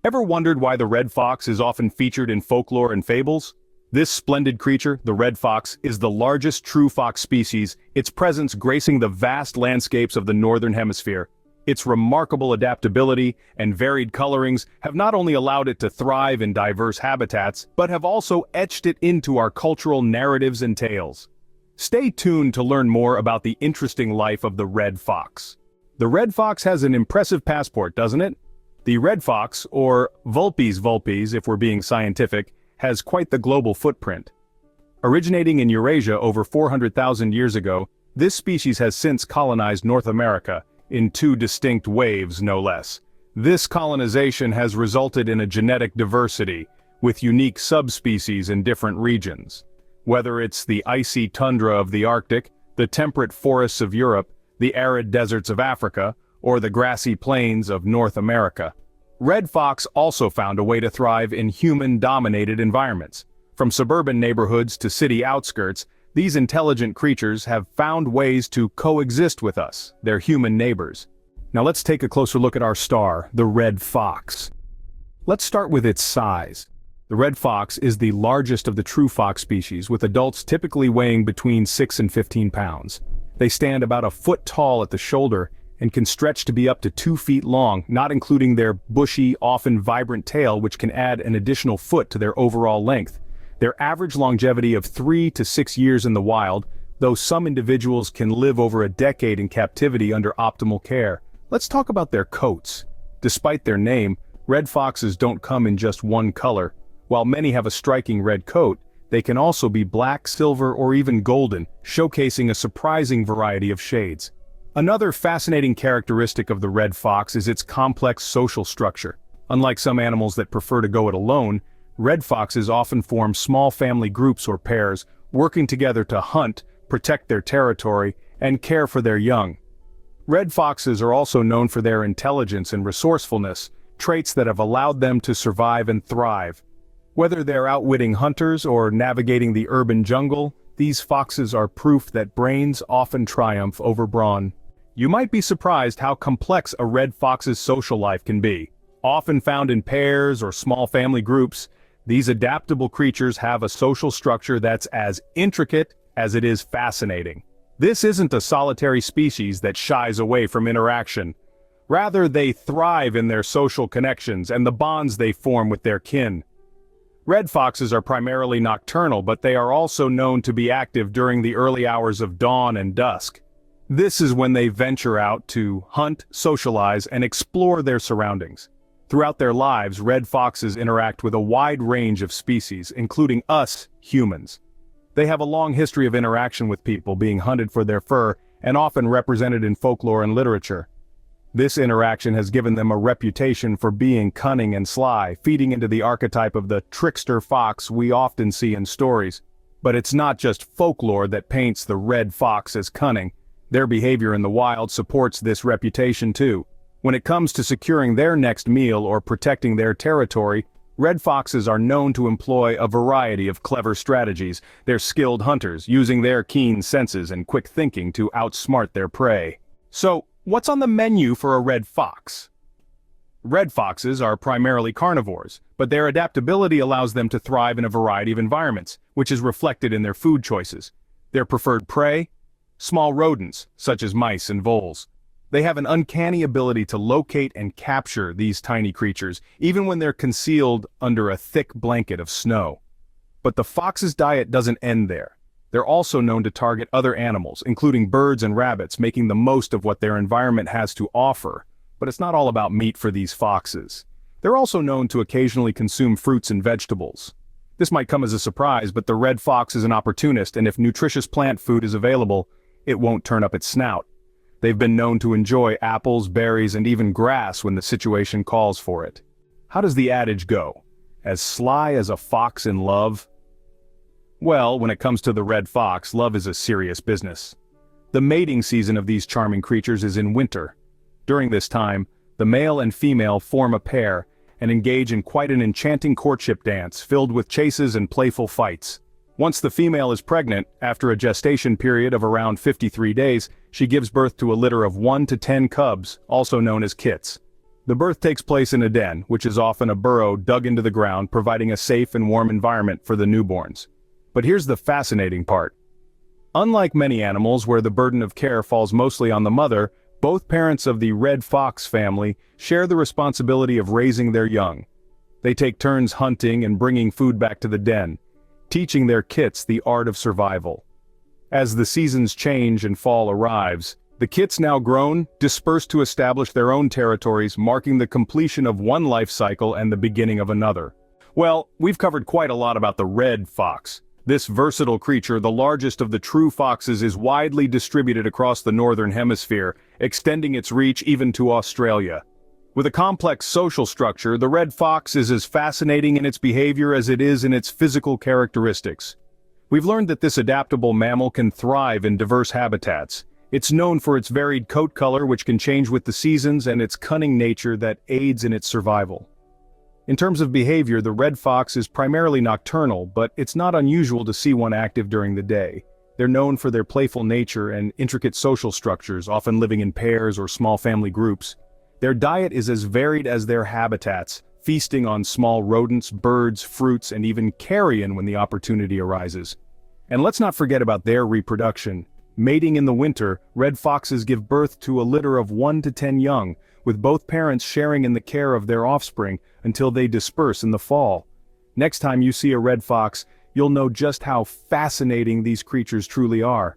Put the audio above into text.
Ever wondered why the red fox is often featured in folklore and fables? This splendid creature, the red fox, is the largest true fox species, its presence gracing the vast landscapes of the northern hemisphere. Its remarkable adaptability and varied colorings have not only allowed it to thrive in diverse habitats, but have also etched it into our cultural narratives and tales. Stay tuned to learn more about the interesting life of the red fox. The red fox has an impressive passport, doesn't it? The red fox, or Vulpes vulpes if we're being scientific, has quite the global footprint. Originating in Eurasia over 400,000 years ago, this species has since colonized North America, in two distinct waves no less. This colonization has resulted in a genetic diversity, with unique subspecies in different regions. Whether it's the icy tundra of the Arctic, the temperate forests of Europe, the arid deserts of Africa, or the grassy plains of North America. Red fox also found a way to thrive in human-dominated environments. From suburban neighborhoods to city outskirts, these intelligent creatures have found ways to coexist with us, their human neighbors. Now let's take a closer look at our star, the red fox. Let's start with its size. The red fox is the largest of the true fox species, with adults typically weighing between 6 and 15 pounds. They stand about a foot tall at the shoulder and can stretch to be up to 2 feet long, not including their bushy, often vibrant tail, which can add an additional foot to their overall length. Their average longevity of 3 to 6 years in the wild, though some individuals can live over a decade in captivity under optimal care. Let's talk about their coats. Despite their name, red foxes don't come in just one color. While many have a striking red coat, they can also be black, silver, or even golden, showcasing a surprising variety of shades. Another fascinating characteristic of the red fox is its complex social structure. Unlike some animals that prefer to go it alone, red foxes often form small family groups or pairs, working together to hunt, protect their territory, and care for their young. Red foxes are also known for their intelligence and resourcefulness, traits that have allowed them to survive and thrive. Whether they're outwitting hunters or navigating the urban jungle, these foxes are proof that brains often triumph over brawn. You might be surprised how complex a red fox's social life can be. Often found in pairs or small family groups, these adaptable creatures have a social structure that's as intricate as it is fascinating. This isn't a solitary species that shies away from interaction. Rather, they thrive in their social connections and the bonds they form with their kin. Red foxes are primarily nocturnal, but they are also known to be active during the early hours of dawn and dusk. This is when they venture out to hunt, socialize, and explore their surroundings. Throughout their lives, red foxes interact with a wide range of species, including us, humans. They have a long history of interaction with people, being hunted for their fur, and often represented in folklore and literature. This interaction has given them a reputation for being cunning and sly, feeding into the archetype of the trickster fox we often see in stories. But it's not just folklore that paints the red fox as cunning. Their behavior in the wild supports this reputation too. When it comes to securing their next meal or protecting their territory, red foxes are known to employ a variety of clever strategies. They're skilled hunters, using their keen senses and quick thinking to outsmart their prey. So, what's on the menu for a red fox? Red foxes are primarily carnivores, but their adaptability allows them to thrive in a variety of environments, which is reflected in their food choices. Their preferred prey? Small rodents, such as mice and voles. They have an uncanny ability to locate and capture these tiny creatures, even when they're concealed under a thick blanket of snow. But the fox's diet doesn't end there. They're also known to target other animals, including birds and rabbits, making the most of what their environment has to offer. But it's not all about meat for these foxes. They're also known to occasionally consume fruits and vegetables. This might come as a surprise, but the red fox is an opportunist, and if nutritious plant food is available, it won't turn up its snout. They've been known to enjoy apples, berries, and even grass when the situation calls for it. How does the adage go? As sly as a fox in love? Well, when it comes to the red fox, love is a serious business. The mating season of these charming creatures is in winter. During this time, the male and female form a pair and engage in quite an enchanting courtship dance filled with chases and playful fights. Once the female is pregnant, after a gestation period of around 53 days, she gives birth to a litter of 1 to 10 cubs, also known as kits. The birth takes place in a den, which is often a burrow dug into the ground, providing a safe and warm environment for the newborns. But here's the fascinating part. Unlike many animals where the burden of care falls mostly on the mother, both parents of the red fox family share the responsibility of raising their young. They take turns hunting and bringing food back to the den, teaching their kits the art of survival. As the seasons change and fall arrives, the kits now grown disperse to establish their own territories, marking the completion of one life cycle and the beginning of another. Well, we've covered quite a lot about the red fox. This versatile creature, the largest of the true foxes, is widely distributed across the northern hemisphere, extending its reach even to Australia. With a complex social structure, the red fox is as fascinating in its behavior as it is in its physical characteristics. We've learned that this adaptable mammal can thrive in diverse habitats. It's known for its varied coat color, which can change with the seasons, and its cunning nature that aids in its survival. In terms of behavior, the red fox is primarily nocturnal, but it's not unusual to see one active during the day. They're known for their playful nature and intricate social structures, often living in pairs or small family groups. Their diet is as varied as their habitats, feasting on small rodents, birds, fruits, and even carrion when the opportunity arises. And let's not forget about their reproduction. Mating in the winter, red foxes give birth to a litter of 1 to 10 young, with both parents sharing in the care of their offspring until they disperse in the fall. Next time you see a red fox, you'll know just how fascinating these creatures truly are.